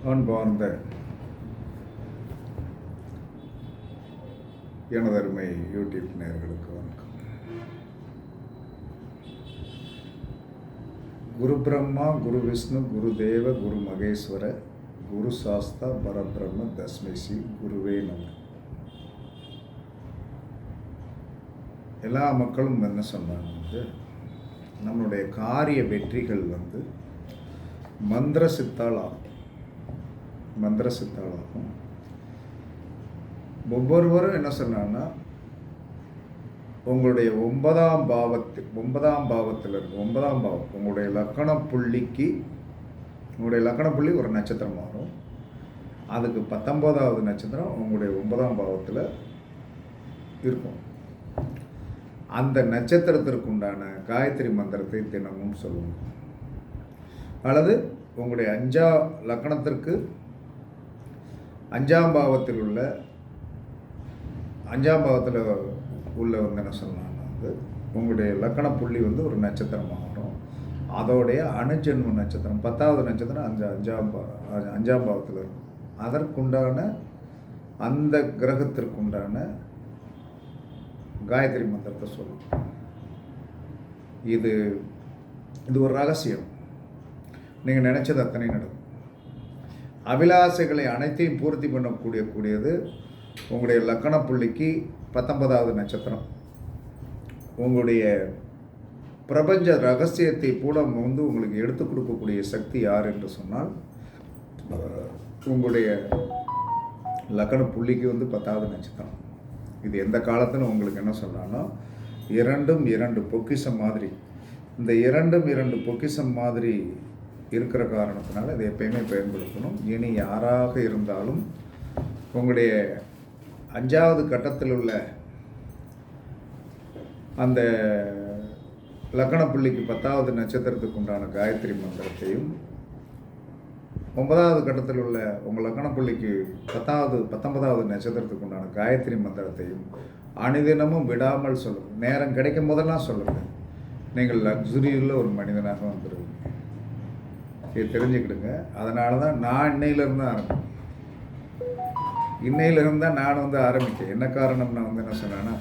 அன்பார்ந்த எனதருமை யூடியூப் நேயர்களுக்கு வணக்கம். குரு பிரம்மா, குரு விஷ்ணு, குரு தேவ, குரு மகேஸ்வர, குரு சாஸ்தா பரபிரம்ம தஸ்மை ஸ்ரீ குருவே நம. எல்லா மக்களும் என்ன சொன்னாங்க, நம்மளுடைய காரிய வெற்றிகள் மந்திர சித்தால் ஆகும். ஒவ்வொருவரும் என்ன சொன்னாங்கன்னா, உங்களுடைய ஒன்பதாம் பாவத்தில் இருக்கு. 9ஆம் பாவம் உங்களுடைய லக்கண புள்ளிக்கு, உங்களுடைய லக்கண புள்ளி ஒரு நட்சத்திரம் மாறும். அதுக்கு 19வது நட்சத்திரம் உங்களுடைய 9ஆம் பாவத்தில் இருக்கும். அந்த நட்சத்திரத்திற்கு உண்டான காயத்ரி மந்திரத்தை தினமும் சொல்லுங்க. அல்லது உங்களுடைய லக்கணத்திற்கு 5ஆம் பாவத்தில் உள்ள என்ன சொல்லலாம்னா, உங்களுடைய லக்கண புள்ளி ஒரு நட்சத்திரம் ஆகும். அதோடைய அணுஜென்ம நட்சத்திரம் 10வது நட்சத்திரம் 5ஆம் பாவத்தில் இருக்கும். அதற்குண்டான அந்த கிரகத்திற்குண்டான காயத்ரி மந்திரத்தை சொல்லும். இது ஒரு ரகசியம். நீங்கள் நினைச்சது அத்தனை நடக்கும். அபிலாசைகளை அனைத்தையும் பூர்த்தி பண்ணக்கூடியது உங்களுடைய லக்கண புள்ளிக்கு 19வது நட்சத்திரம். உங்களுடைய பிரபஞ்ச ரகசியத்தை கூட உங்களுக்கு எடுத்து கொடுக்கக்கூடிய சக்தி யார் என்று சொன்னால், உங்களுடைய லக்கண புள்ளிக்கு 10வது நட்சத்திரம். இது எந்த காலத்தில் உங்களுக்கு என்ன சொல்கிறாங்கன்னா, இரண்டு பொக்கிஷம் மாதிரி. இந்த இரண்டு பொக்கிஷம் மாதிரி இருக்கிற காரணத்தினால இதை எப்பயுமே பயன்படுத்தணும். இனி யாராக இருந்தாலும் உங்களுடைய 5வது கட்டத்தில் உள்ள அந்த லக்கண புள்ளிக்கு 10வது நட்சத்திரத்துக்கு உண்டான காயத்ரி மந்திரத்தையும், 9வது கட்டத்தில் உள்ள உங்கள் லக்கண புள்ளிக்கு 19வது நட்சத்திரத்துக்கு உண்டான காயத்ரி மந்திரத்தையும் அனுதினமும் விடாமல் சொல்லுங்கள். நேரம் கிடைக்கும் போதெல்லாம் சொல்லுங்கள். நீங்கள் லக்ஸுரியில் ஒரு மனிதனாக வந்துடுவீங்க. இது தெரிஞ்சுக்கிடுங்க. அதனால தான் நான் இன்னையிலிருந்து தான் நான் ஆரம்பித்தேன். என்ன காரணம், நான் என்ன சொன்னேன்னா,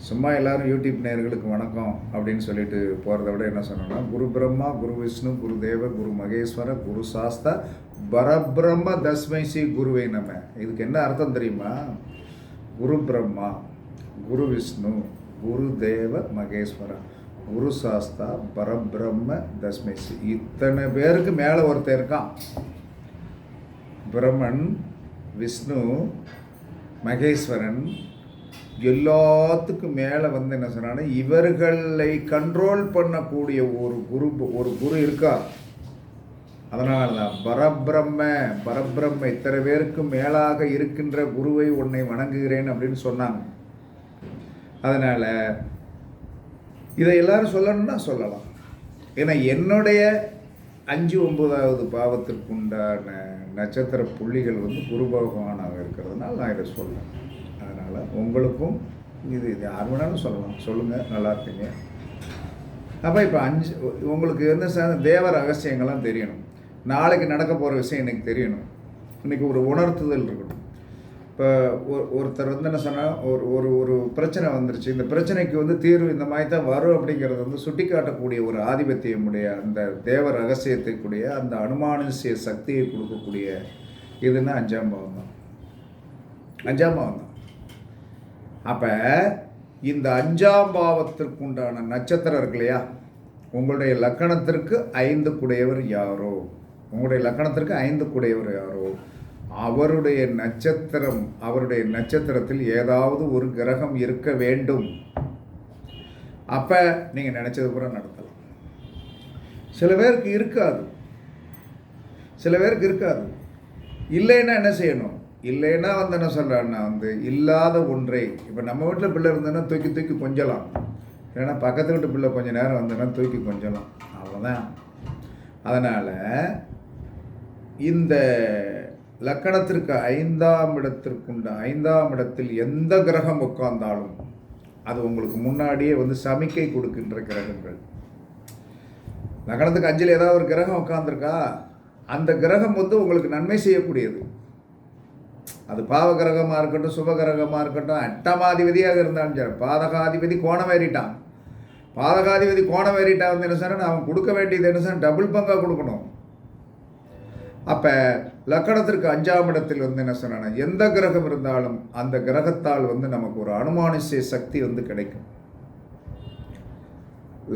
சும்மா எல்லாரும் யூடியூப் நேயர்களுக்கு வணக்கம் அப்படின்னு சொல்லிட்டு போகிறத விட என்ன சொன்னேன்னா, குரு பிரம்மா, குரு விஷ்ணு, குரு தேவ, குரு மகேஸ்வர, குரு சாஸ்தா பரபிரம்ம தஸ்மை ஸ்ரீ குருவே நம. இதுக்கு என்ன அர்த்தம் தெரியுமா? குரு பிரம்மா, குரு விஷ்ணு, குரு தேவ மகேஸ்வர, குரு சாஸ்தா பரபிரம்ம தஸ்மை ஸ்ரீ. இத்தனை பேருக்கு மேலே ஒருத்தர் இருக்கான். பிரம்மன், விஷ்ணு, மகேஸ்வரன், எல்லாத்துக்கும் மேலே என்ன சொன்னான்னா, இவர்களை கண்ட்ரோல் பண்ணக்கூடிய ஒரு குரு இருக்கார். அதனால தான் பரபிரம்ம இத்தனை பேருக்கு மேலாக இருக்கின்ற குருவை உன்னை வணங்குகிறேன் அப்படின்னு சொன்னாங்க. அதனால் இதை எல்லாரும் சொல்லணும்னா சொல்லலாம். ஏன்னா என்னுடைய 5, 9வது பாவத்திற்கு உண்டான நட்சத்திர புள்ளிகள் குரு பகவானாக இருக்கிறதுனால நான் இதை சொல்லுவேன். அதனால் உங்களுக்கும் இது யார் வேணாலும் சொல்லலாம். சொல்லுங்கள், நல்லா இருப்பீங்க. அப்போ இப்போ உங்களுக்கு தேவ ரகசியங்கள்லாம் தெரியணும். நாளைக்கு நடக்க போகிற விஷயம் இன்றைக்கி தெரியணும். இன்றைக்கி ஒரு உணர்த்துதல் இருக்கணும். இப்போ ஒருத்தர் என்ன சொன்னால், ஒரு பிரச்சனை வந்துருச்சு. இந்த பிரச்சனைக்கு தீர்வு இந்த மாதிரி தான் வரும் அப்படிங்கிறது சுட்டி காட்டக்கூடிய ஒரு ஆதிபத்தியமுடைய அந்த தேவ ரகசியத்தைக்கூடிய அந்த அனுமானுஷ்ய சக்தியை கொடுக்கக்கூடிய இதுன்னா 5ஆம் பாவம் தான். அப்போ இந்த 5ஆம் பாவத்திற்கு உண்டான நட்சத்திரம் இருக்கு இல்லையா, உங்களுடைய லக்கணத்திற்கு 5 குடையவர் யாரோ, அவருடைய நட்சத்திரத்தில் ஏதாவது ஒரு கிரகம் இருக்க வேண்டும். அப்போ நீங்கள் நினச்சது கூட நடத்தலாம். சில பேருக்கு இருக்காது. இல்லைன்னா என்ன செய்யணும்? இல்லைன்னா என்ன சொல்கிறான்னா, இல்லாத ஒன்றை, இப்போ நம்ம வீட்டில் பிள்ளை இருந்ததுன்னா தூக்கி கொஞ்சலாம். இல்லைன்னா பக்கத்து வீட்டு பிள்ளை கொஞ்சம் நேரம் வந்ததுன்னா தூக்கி கொஞ்சலாம். அவ்வளோதான். அதனால் இந்த லக்கணத்திற்கு 5ஆம் இடத்தில் எந்த கிரகம் உட்கார்ந்தாலும் அது உங்களுக்கு முன்னாடியே சமிக்கை கொடுக்கின்ற கிரகங்கள். லக்கணத்துக்கு 5ல் ஏதாவது ஒரு கிரகம் உட்காந்துருக்கா, அந்த கிரகம் வந்து உங்களுக்கு நன்மை செய்யக்கூடியது. அது பாவ கிரகமாக இருக்கட்டும், சுப கிரகமாக இருக்கட்டும், 8ஆம் இருந்தாலும் சரி. பாதகாதிபதி கோணம் ஏறிட்டான். பாதகாதிபதி கோணம் ஏறிட்டா வந்து என்ன சொன்னால் அவன் கொடுக்க வேண்டியது என்ன சொன்னால் டபுள் பங்காக கொடுக்கணும். அப்போ லக்கணத்திற்கு 5ஆம் இடத்தில் வந்து என்ன சொன்னா எந்த கிரகம் இருந்தாலும் அந்த கிரகத்தால் வந்து நமக்கு ஒரு அனுமானிச சக்தி வந்து கிடைக்கும்.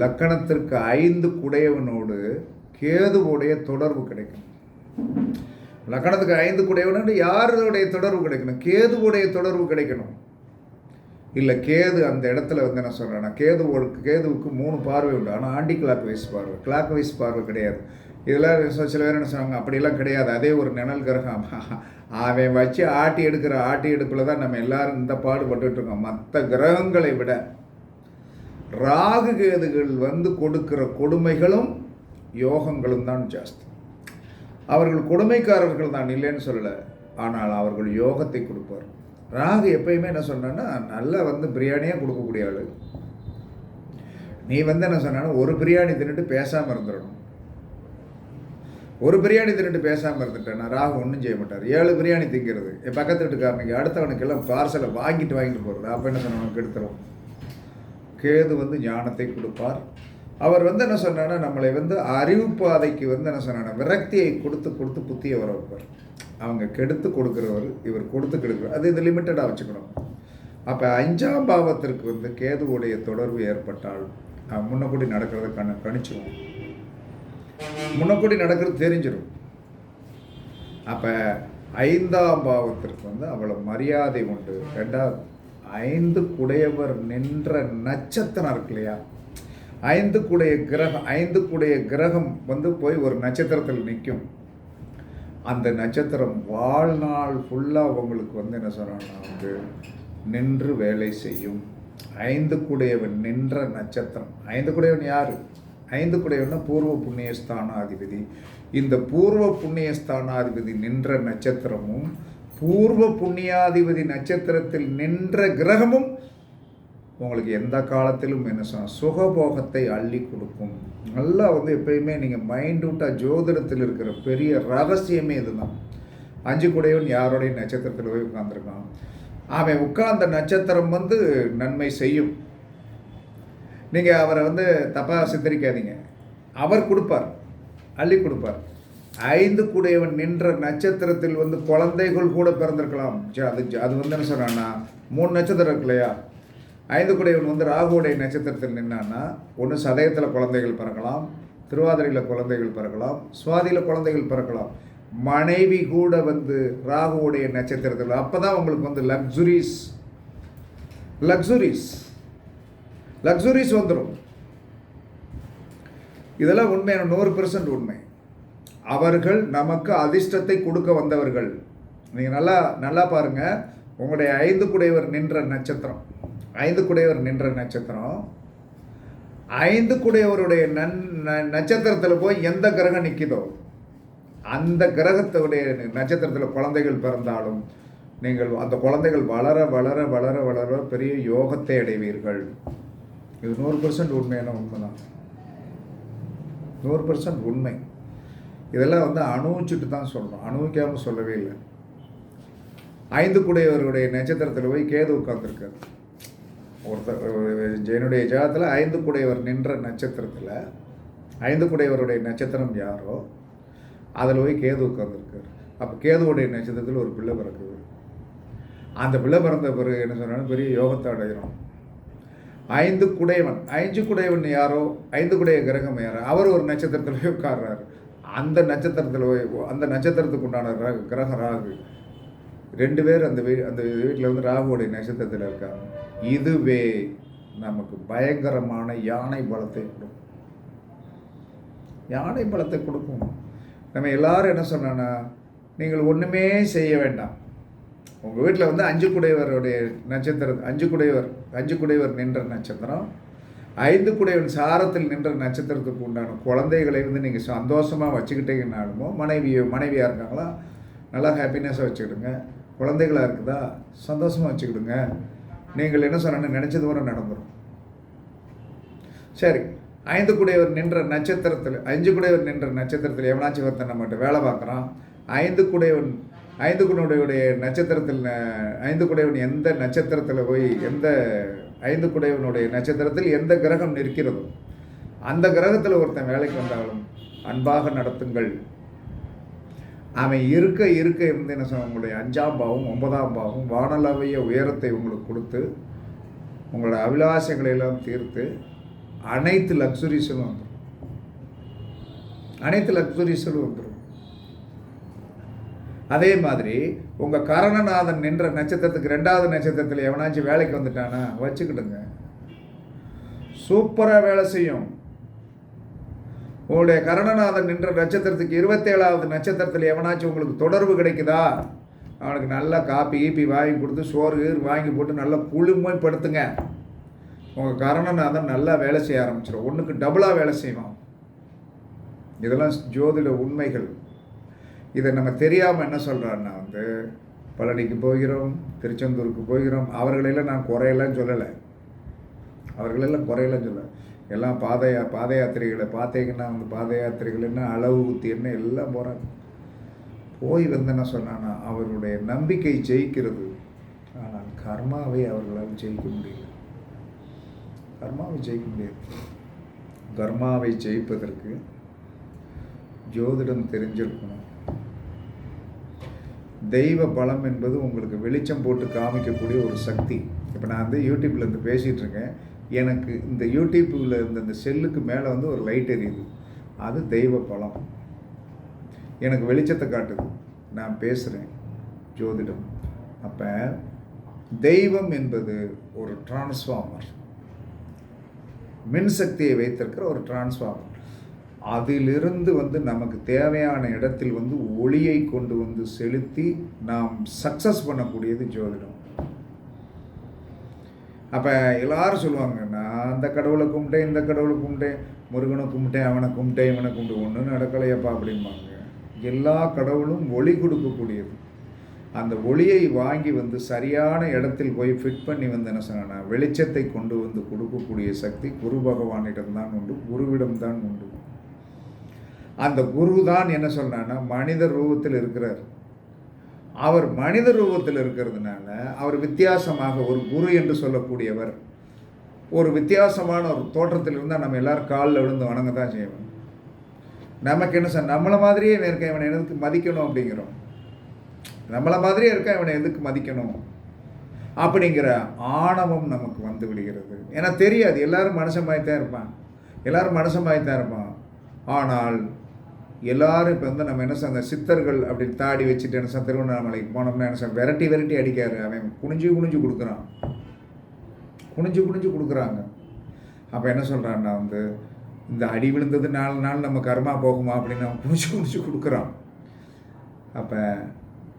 லக்கணத்திற்கு 5 குடையவனோடு கேதுவுடைய தொடர்பு கிடைக்கும். லக்கணத்துக்கு 5 குடையவனோடு யாருடைய தொடர்பு கிடைக்கணும்? கேதுவுடைய தொடர்பு கிடைக்கணும். இல்லை கேது அந்த இடத்துல வந்து என்ன சொல்கிறேன்னா கேதுவுக்கு 3 பார்வை உண்டு. ஆனால் ஆண்டி கிளாக் வைஸ் பார்வை, கிளாக் வைஸ் பார்வை கிடையாது. இதெல்லாம் சில பேர் என்ன சொல்லுவாங்க, அப்படிலாம் கிடையாது, அதே ஒரு நிழல் கிரகம். அவன் வச்சு ஆட்டி எடுப்பில் தான் நம்ம எல்லாரும் இந்த பாடுபட்டுருக்கோம். மற்ற கிரகங்களை விட ராகு கேதுகள் வந்து கொடுக்கிற கொடுமைகளும் யோகங்களும் தான் ஜாஸ்தி. அவர்கள் கொடுமைக்காரர்கள் தான், இல்லைன்னு சொல்லலை, ஆனால் அவர்கள் யோகத்தை கொடுப்பார். ராகு எப்பயுமே என்ன சொன்னா நல்லா வந்து பிரியாணியாக கொடுக்கக்கூடிய ஆள். நீ வந்து என்ன சொன்னா ஒரு பிரியாணி தின்னுட்டு பேசாமல் இருந்துடணும். ஒரு பிரியாணி தின்னுட்டு பேசாமல் இருந்துட்டேன்னா ராகு ஒன்றும் செய்ய மாட்டார். 7 பிரியாணி திங்கிறது என் பக்கத்து வீட்டுக்காரனுக்கு அடுத்தவனுக்கெல்லாம் பார்சலை வாங்கிட்டு போகிறது. அப்போ என்ன சொன்னவனுக்கு எடுத்துரும். கேது வந்து ஞானத்தை கொடுப்பார். அவர் வந்து என்ன சொன்னான்னா நம்மளை வந்து அறிவு பாதைக்கு வந்து என்ன சொன்னா விரக்தியை கொடுத்து புத்தியை வர வைப்பார். அவங்க கெடுத்து கொடுக்குறவர், இவர் கொடுத்து கெடுக்கிறவர். அது இது லிமிட்டடாக வச்சுக்கணும். அப்போ 5ஆம் பாவத்திற்கு வந்து கேதுவுடைய தொடர்பு ஏற்பட்டால் முன்னக்கூடி நடக்கிறத கணிச்சிடும். முன்னக்கூடி நடக்கிறது தெரிஞ்சிடும். அப்போ 5ஆம் பாவத்திற்கு வந்து அவ்வளோ மரியாதை உண்டு. 2வது 5 குடையவர் நின்ற நட்சத்திரம் இருக்கு இல்லையா, 5 குடைய கிரகம் வந்து போய் ஒரு நட்சத்திரத்தில் நிற்கும். அந்த நட்சத்திரம் வாழ்நாள் ஃபுல்லாக உங்களுக்கு வந்து என்ன சொல்கிறாங்கன்னா வந்து நின்று வேலை செய்யும். 5 குடையவன் நின்ற நட்சத்திரம். 5 குடையவன் யார்? 5 குடையவன்னா பூர்வ புண்ணியஸ்தானாதிபதி. இந்த பூர்வ புண்ணியஸ்தானாதிபதி நின்ற நட்சத்திரமும் பூர்வ புண்ணியாதிபதி நட்சத்திரத்தில் நின்ற கிரகமும் உங்களுக்கு எந்த காலத்திலும் என்ன சொன்னால் சுகபோகத்தை அள்ளி கொடுக்கும். நல்லா வந்து எப்பயுமே நீங்கள் மைண்டூட்டாக ஜோதிடத்தில் இருக்கிற பெரிய ரகசியமே இதுதான். 5 குடையவன் யாரோடைய நட்சத்திரத்தில் போய் உட்கார்ந்துருக்கான், அவன் உட்கார்ந்த நட்சத்திரம் வந்து நன்மை செய்யும். நீங்கள் அவரை வந்து தப்பாக சித்தரிக்காதீங்க. அவர் கொடுப்பார், அள்ளி கொடுப்பார். 5 குடையவன் நின்ற நட்சத்திரத்தில் வந்து குழந்தைகள் கூட பிறந்திருக்கலாம். அது வந்து என்ன சொன்னான்னா 3 நட்சத்திரம் இருக்கு இல்லையா, 5 குடையவன் வந்து ராகுவுடைய நட்சத்திரத்தில் நின்னான்னா ஒன்று சதயத்தில் குழந்தைகள் பிறக்கலாம், திருவாதிரையில் குழந்தைகள் பிறக்கலாம், சுவாதியில் குழந்தைகள் பிறக்கலாம். மனைவி கூட வந்து ராகுவுடைய நட்சத்திரத்தில், அப்போ தான் உங்களுக்கு வந்து லக்ஸுரிஸ் வந்துடும். இதெல்லாம் உண்மையான 100% உண்மை. அவர்கள் நமக்கு அதிர்ஷ்டத்தை கொடுக்க வந்தவர்கள். நீங்கள் நல்லா பாருங்கள். உங்களுடைய 5 குடையவர் நின்ற நட்சத்திரம், 5 குடையவர் நின்ற நட்சத்திரம், 5 குடையவருடைய நட்சத்திரத்தில் போய் எந்த கிரகம் நிற்கிதோ அந்த கிரகத்துடைய நட்சத்திரத்தில் குழந்தைகள் பிறந்தாலும் நீங்கள் அந்த குழந்தைகள் வளர வளர வளர வளர பெரிய யோகத்தை அடைவீர்கள். இது 100% உண்மையான உண்மைதான். 100% உண்மை. இதெல்லாம் வந்து அனுபவிச்சுட்டு தான் சொல்லணும், அனுபவிக்காமல் சொல்லவே இல்லை. 5 குடையவருடைய நட்சத்திரத்தில் போய் கேது உட்கார்ந்துருக்காரு. என்னுடைய ஜாதத்தில் 5 குடையவர் நின்ற நட்சத்திரத்தில் 5 குடையவருடைய நட்சத்திரம் யாரோ அதில் போய் கேது உட்கார்ந்துருக்காரு. அப்போ கேதுவுடைய நட்சத்திரத்தில் ஒரு பிள்ளை பிறக்குது. அந்த பிள்ளை பிறந்த பிறகு என்ன சொன்னாலும் பெரிய யோகத்தை அடைகிறோம். 5 குடையவன் யாரோ, 5 குடைய கிரகம் யாரோ, அவர் ஒரு நட்சத்திரத்தில் போய் உட்கார்றாரு. அந்த நட்சத்திரத்தில் அந்த நட்சத்திரத்துக்கு உண்டான கிரகம் ராகு. 2 பேர் அந்த வீட்டில் வந்து ராகுவோடைய நட்சத்திரத்தில் இருக்காங்க. இதுவே நமக்கு பயங்கரமான யானை பலத்தை கொடுக்கும். நம்ம எல்லாரும் என்ன சொன்னா, நீங்கள் ஒன்றுமே செய்ய வேண்டாம். உங்கள் வீட்டில் வந்து 5 குடையவருடைய நட்சத்திரம், 5 குடையவர் நின்ற நட்சத்திரம், 5 குடையவன் சாரத்தில் நின்ற நட்சத்திரத்துக்கு உண்டான குழந்தைகளை வந்து நீங்கள் சந்தோஷமாக வச்சுக்கிட்டீங்கன்னாலுமோ, மனைவியாக இருக்காங்களா நல்லா ஹாப்பினஸாக வச்சுக்கிடுங்க. குழந்தைகளாக இருக்குதா சந்தோஷமாக வச்சுக்கிடுங்க. நீங்கள் என்ன சொன்ன நினச்சது வரை நடந்துடும். சரி, 5 கூடையவர் நின்ற நட்சத்திரத்தில் 5 கூடையவர் நின்ற நட்சத்திரத்தில் எவனாச்சும் ஒருத்தன் நம்மகிட்ட வேலை பார்க்குறான். 5 கூடையவன் 5 குடையுடைய நட்சத்திரத்தில் 5 குடையவன் எந்த நட்சத்திரத்தில் போய் எந்த 5 குடையவனுடைய நட்சத்திரத்தில் எந்த கிரகம் நிற்கிறதோ அந்த கிரகத்தில் ஒருத்தன் வேலைக்கு வந்தாலும் அன்பாக நடத்துங்கள். அவன் இருக்க இருந்து என்ன சொல்ல, உங்களுடைய 5ஆம் பாவம் 9ஆம் பாவம் வானளவிய உயரத்தை உங்களுக்கு கொடுத்து உங்களோட அபிலாஷைகளை எல்லாம் தீர்த்து அனைத்து லக்ஸுரிஸும் வந்துடும். அனைத்து லக்ஸுரிஸும் வந்துடும். அதே மாதிரி உங்கள் கரணநாதன் நின்ற நட்சத்திரத்துக்கு 2வது நட்சத்திரத்தில் எவனாச்சும் வேலைக்கு வந்துட்டானா வச்சுக்கிடுங்க, சூப்பராக வேலை செய்யும். உங்களுடைய கரணநாதன் நின்ற நட்சத்திரத்துக்கு 27வது நட்சத்திரத்தில் எவனாச்சும் உங்களுக்கு தொடர்பு கிடைக்குதா, அவனுக்கு நல்லா காப்பி ஈப்பி வாங்கி கொடுத்து சோறு வாங்கி போட்டு நல்லா குளுமைப்படுத்துங்க. உங்கள் கரணநாதன் நல்லா வேலை செய்ய ஆரம்பிச்சிடும். ஒன்றுக்கு டபுளாக வேலை செய்வான். இதெல்லாம் ஜோதிட உண்மைகள். இதை நம்ம தெரியாமல் என்ன சொல்கிறான்னா பழனிக்கு போகிறோம், திருச்செந்தூருக்கு போகிறோம், அவர்களெல்லாம் நான் குறையெல்லாம் சொல்லலை. எல்லாம் பாத யாத்திரைகளை பார்த்தீங்கன்னா பாத யாத்திரைகள் என்ன அளவு ஊற்றி என்ன எல்லாம் போகிறாங்க. போய் என்ன சொன்னான்னா அவருடைய நம்பிக்கை ஜெயிக்கிறது. ஆனால் கர்மாவை அவர்களால் ஜெயிக்க முடியல. கர்மாவை ஜெயிப்பதற்கு ஜோதிடம் தெரிஞ்சிருக்கணும். தெய்வ பலம் என்பது உங்களுக்கு வெளிச்சம் போட்டு காமிக்கக்கூடிய ஒரு சக்தி. இப்போ நான் யூடியூப்லேருந்து பேசிகிட்டு இருக்கேன். எனக்கு இந்த யூடியூப்பில் இருந்த இந்த செல்லுக்கு மேலே ஒரு லைட் எரியுது. அது தெய்வ பலம். எனக்கு வெளிச்சத்தை காட்டுது. நான் பேசுகிறேன் ஜோதிடம். அப்போ தெய்வம் என்பது ஒரு டிரான்ஸ்ஃபார்மர், மின்சக்தியை வைத்திருக்கிற ஒரு டிரான்ஸ்ஃபார்மர். அதிலிருந்து நமக்கு தேவையான இடத்தில் ஒளியை கொண்டு செலுத்தி நாம் சக்ஸஸ் பண்ணக்கூடியது ஜோதிடம். அப்போ எல்லாரும் சொல்லுவாங்க, நான் அந்த கடவுளை கும்பிட்டேன், இந்த கடவுளை கும்பிட்டேன், முருகனை கும்பிட்டேன், அவனை கும்பிட்டேன், இவனை கும்பிட்டு ஒன்றும் நடக்கலையப்பா அப்படிம்பாங்க. எல்லா கடவுளும் ஒளி கொடுக்கக்கூடியது. அந்த ஒளியை வாங்கி சரியான இடத்தில் போய் ஃபிட் பண்ணி என்ன சொன்னா வெளிச்சத்தை கொண்டு கொடுக்கக்கூடிய சக்தி குரு பகவானிடம்தான் உண்டு, குருவிடம்தான் உண்டு. அந்த குரு தான் என்ன சொல்றான்னா மனித ரூபத்தில் இருக்கிறார். அவர் மனித ரூபத்தில் இருக்கிறதுனால அவர் வித்தியாசமாக ஒரு குரு என்று சொல்லக்கூடியவர் ஒரு வித்தியாசமான ஒரு தோற்றத்தில் இருந்தால் நம்ம எல்லாரும் காலில் விழுந்து வணங்க தான் செய்வோம். நமக்கு என்ன சார், நம்மளை மாதிரியே இருக்க இவனை எதுக்கு மதிக்கணும் அப்படிங்கிறோம். நம்மளை மாதிரியே இருக்க இவனை எதுக்கு மதிக்கணும் அப்படிங்கிற ஆணவம் நமக்கு விடுகிறது. ஏன்னா தெரியாது, எல்லாரும் மனுஷமாய்த்தான் இருப்பான். ஆனால் எல்லாரும் இப்போ நம்ம என்ன சார், அந்த சித்தர்கள் அப்படி தாடி வச்சுட்டு என்ன சார் திருவண்ணாமலைக்கு போனோம்னா என்ன சார் விரட்டி அடிக்காரு. அவன் குனிஞ்சு கொடுக்குறாங்க. அப்போ என்ன சொல்கிறான்னா இந்த அடி விழுந்தது 4 நாள் நம்ம கர்மா போகுமா அப்படின்னு அவன் குனிஞ்சு கொடுக்குறான். அப்போ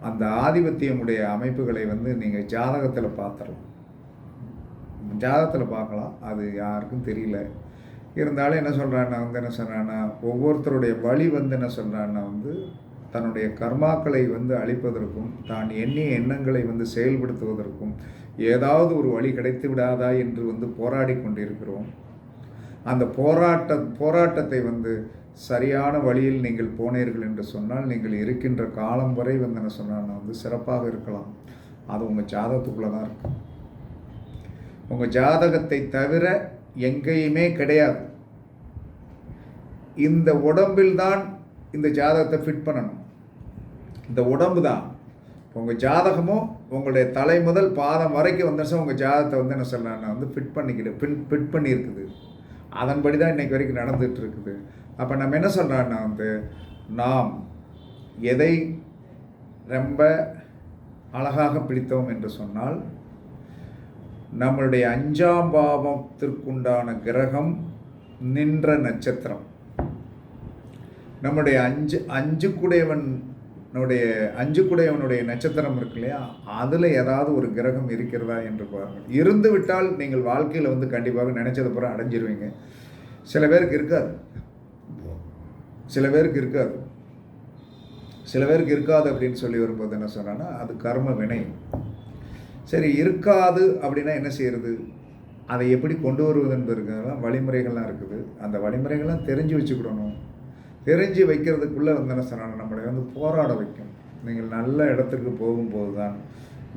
அந்த ஆதிபத்தியமுடைய அமைப்புகளை நீங்கள் ஜாதகத்தில் பார்க்கலாம். அது யாருக்கும் தெரியல. இருந்தாலும் என்ன சொல்கிறான்னா ஒவ்வொருத்தருடைய வழி என்ன சொல்கிறான்னா தன்னுடைய கர்மாக்களை அழிப்பதற்கும் தான் எண்ணிய எண்ணங்களை செயல்படுத்துவதற்கும் ஏதாவது ஒரு வழி கிடைத்து விடாதா என்று போராடி கொண்டிருக்கிறோம். அந்த போராட்டத்தை சரியான வழியில் நீங்கள் போனீர்கள் என்று சொன்னால் நீங்கள் இருக்கின்ற காலம் வரை என்ன சொன்னான்னா சிறப்பாக இருக்கலாம். அது உங்கள் ஜாதகத்துக்குள்ளே தான் இருக்கும். உங்கள் ஜாதகத்தை தவிர எங்கேயுமே கிடையாது. இந்த உடம்பில் தான் இந்த ஜாதகத்தை ஃபிட் பண்ணணும். இந்த உடம்பு தான் உங்கள் ஜாதகமும் உங்களுடைய தலை முதல் பாதம் வரைக்கும் வந்துச்சு. உங்கள் ஜாதகத்தை என்ன சொல்லலாம்னா ஃபிட் பண்ணியிருக்குது. அதன்படி தான் இன்றைக்கு வரைக்கும் நடந்துகிட்டு இருக்குது. அப்போ நம்ம என்ன சொல்கிறோன்னா நாம் எதை ரொம்ப அழகாக பிடித்தோம் என்று சொன்னால் நம்மளுடைய 5ஆம் பாவத்திற்குண்டான கிரகம் நின்ற நட்சத்திரம், நம்முடைய அஞ்சு குடையவனுடைய நட்சத்திரம் இருக்கு இல்லையா, அதில் ஏதாவது ஒரு கிரகம் இருக்கிறதா என்று பாருங்கள். இருந்து விட்டால் நீங்கள் வாழ்க்கையில் கண்டிப்பாக நினைச்சது பூரா அடைஞ்சிருவீங்க. சில பேருக்கு இருக்காது அப்படின்னு சொல்லி வரும்போது என்ன சொன்னான்னா அது கர்ம வினை. சரி, இருக்காது அப்படின்னா என்ன செய்யறது? அதை எப்படி கொண்டு வருவது என்பதற்கெல்லாம் வழிமுறைகள்லாம் இருக்குது. அந்த வழிமுறைகள்லாம் தெரிஞ்சு வச்சுக்கிடணும். தெரிஞ்சு வைக்கிறதுக்குள்ளே வந்து என்ன சொன்னாங்க, நம்மளை வந்து போராட வைக்கும். நீங்கள் நல்ல இடத்துக்கு போகும்போது தான்,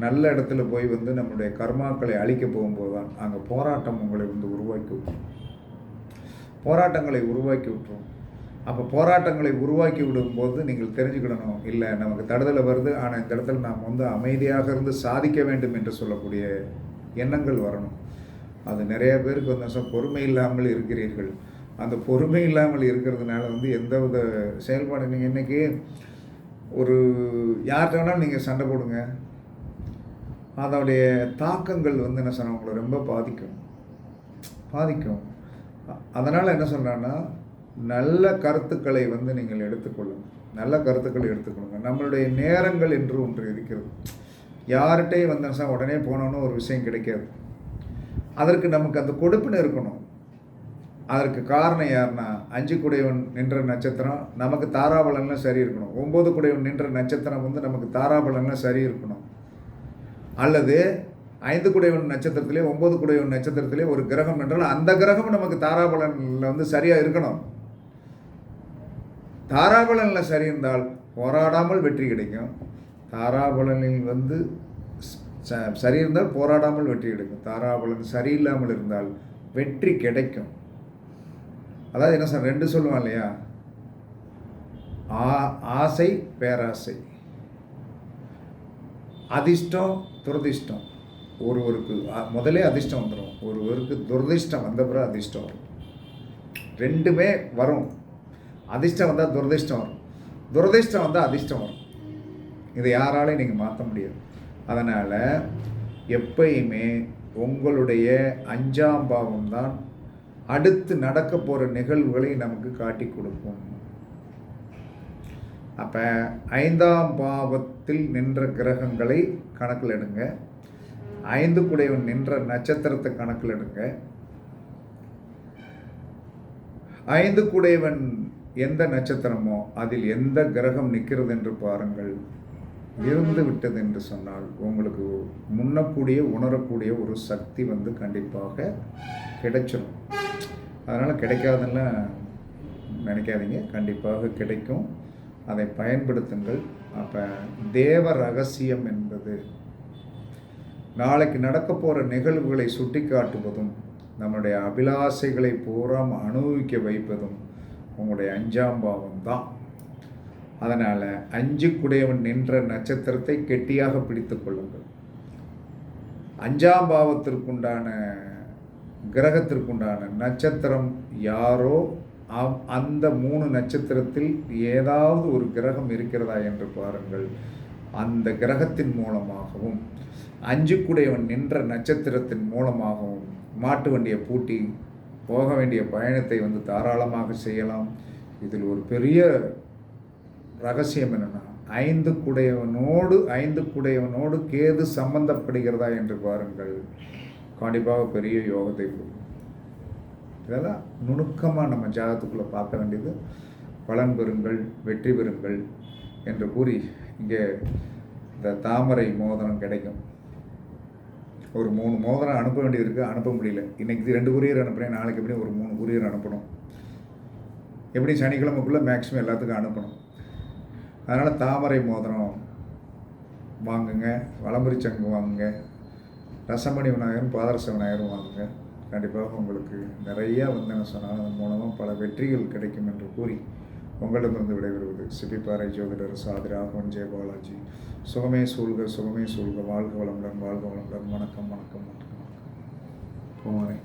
நல்ல இடத்துல போய் வந்து நம்முடைய கர்மாக்களை அழிக்க போகும்போது தான் அங்கே போராட்டம் உங்களை வந்து உருவாக்கி விட்டுரும். போராட்டங்களை உருவாக்கி விட்டுரும். அப்போ போராட்டங்களை உருவாக்கி விடும்போது நீங்கள் தெரிஞ்சுக்கிடணும், இல்லை நமக்கு தடுதலை வருது, ஆனால் இந்த இடத்துல நாம் வந்து அமைதியாக இருந்து சாதிக்க வேண்டும் என்று சொல்லக்கூடிய எண்ணங்கள் வரணும். அது நிறைய பேருக்கு வந்து பொறுமை இல்லாமல் இருக்கிறீர்கள். அந்த பொறுமை இல்லாமல் இருக்கிறதுனால வந்து எந்தவித செயல்பாடு, நீங்கள் இன்றைக்கி ஒரு யார்கிட்ட வேணாலும் நீங்கள் சண்டை போடுங்க, அதோடைய தாக்கங்கள் வந்து என்ன சொன்னால் உங்களை ரொம்ப பாதிக்கும். அதனால் என்ன சொல்கிறான்னா, நல்ல கருத்துக்களை வந்து நீங்கள் எடுத்துக்கொள்ளுங்கள். நல்ல கருத்துக்களை எடுத்துக்கொள்ளுங்க. நம்மளுடைய நேரங்கள் என்று ஒன்று இருக்கிறது. யார்கிட்டையும் வந்து உடனே போனோன்னு ஒரு விஷயம் கிடைக்காது. அதற்கு நமக்கு அந்த கொடுப்பினை இருக்கணும். அதற்கு காரணம் யாருன்னா, 5 குடையவன் நின்ற நட்சத்திரம் நமக்கு தாராபலன்லாம் சரி இருக்கணும். 9 குடையவன் நின்ற நட்சத்திரம் வந்து நமக்கு தாராபலன்லாம் சரி இருக்கணும். அல்லது 5 குடையவன் நட்சத்திரத்திலே 9 குடையவன் நட்சத்திரத்திலே ஒரு கிரகம் என்றால் அந்த கிரகம் நமக்கு தாராபலனில் வந்து சரியாக இருக்கணும். தாராபலனில் சரி இருந்தால் போராடாமல் வெற்றி கிடைக்கும். தாராபலனில் வந்து சரி இருந்தால் போராடாமல் வெற்றி கிடைக்கும். தாராபலன் சரியில்லாமல் இருந்தால் வெற்றி கிடைக்கும். அதாவது என்ன சார், 2 சொல்லுவான் இல்லையா, ஆசை பேராசை, அதிர்ஷ்டம் துரதிர்ஷ்டம். ஒருவருக்கு முதலே அதிர்ஷ்டம் வந்துடும், ஒருவருக்கு துரதிர்ஷ்டம் வந்த பிறகு அதிர்ஷ்டம் வரும். 2மே வரும். அதிர்ஷ்டம் வந்தால் துரதிர்ஷ்டம் வரும், துரதிர்ஷ்டம் வந்தால் அதிர்ஷ்டம் வரும். இதை யாராலையும் நீங்கள் மாற்ற முடியாது. அதனால் எப்பயுமே உங்களுடைய 5ஆம் பாவம் தான் அடுத்து நடக்க போகிற நிகழ்வுகளை நமக்கு காட்டி கொடுக்கும். அப்போ 5ஆம் பாவத்தில் நின்ற கிரகங்களை கணக்கில் எடுங்க. 5 குடையவன் நின்ற நட்சத்திரத்தை கணக்கில் எடுங்க. 5 குடையவன் எந்த நட்சத்திரமோ அதில் எந்த கிரகம் நிற்கிறது என்று பாருங்கள். இருந்து விட்டது என்று சொன்னால் உங்களுக்கு உணரக்கூடிய ஒரு சக்தி வந்து கண்டிப்பாக கிடைச்சிடும். அதனால் கிடைக்காதுலாம் நினைக்காதீங்க, கண்டிப்பாக கிடைக்கும். அதை பயன்படுத்துங்கள். அப்போ தேவ ரகசியம் என்பது நாளைக்கு நடக்க போகிற நிகழ்வுகளை சுட்டி காட்டுவதும் நம்முடைய அபிலாசைகளை பூரா அனுபவிக்க வைப்பதும் உங்களுடைய 5ஆம் பாவம் தான். அதனால் 5 குடையவன் நின்ற நட்சத்திரத்தை கெட்டியாக பிடித்து கொள்ளுங்கள். 5ஆம் பாவத்திற்குண்டான கிரகத்திற்குண்டான நட்சத்திரம் யாரோ அந்த 3 நட்சத்திரத்தில் ஏதாவது ஒரு கிரகம் இருக்கிறதா என்று பாருங்கள். அந்த கிரகத்தின் மூலமாகவும் 5 குடையவன் நின்ற நட்சத்திரத்தின் மூலமாகவும் மாட்டு வண்டியை பூட்டி போக வேண்டிய பயணத்தை வந்து தாராளமாக செய்யலாம். இதில் ஒரு பெரிய ரகசியம் என்னென்னா, 5 குடையவனோடு கேது சம்பந்தப்படுகிறதா என்று பாருங்கள். கண்டிப்பாக பெரிய யோகத்தை கொடுக்கும். இதெல்லாம் நுணுக்கமாக நம்ம ஜாதகத்துக்குள்ளே பார்க்க வேண்டியது. பலன் பெறுங்கள், வெற்றி பெறுங்கள் என்று கூறி இங்கே இந்த தாமரை மோதிரம் கிடைக்கும். ஒரு 3 மோதிரம் அனுப்ப வேண்டியது இருக்குது, அனுப்ப முடியல. இன்றைக்கி 2 குரியர் அனுப்புகிறேன், நாளைக்கு எப்படி ஒரு 3 குரியர் அனுப்பணும். எப்படி சனிக்கிழமைக்குள்ளே மேக்ஸிமம் எல்லாத்துக்கும் அனுப்பணும். அதனால் தாமரை மோதிரம் வாங்குங்க, வலம்புரி சங்கு வாங்குங்க, ரசமணி விநாயகரும் பாதரச விநாயகரும் வாங்குங்க. கண்டிப்பாக உங்களுக்கு நிறையா வந்து என்ன சொன்னால் அதன் மூலமாக பல வெற்றிகள் கிடைக்கும் என்று கூறி உங்களிடமிருந்து விடைபெறுவது சிப்பிப்பாறை ஜோதிடர் சாதி ராகவன் ஜெயபாலாஜி. சுகமே சூழ்க, சுகமே சூழ்க. வாழ்க வளமுடன், வாழ்க வளமுடன். வணக்கம், வணக்கம், வணக்கம், வணக்கம்.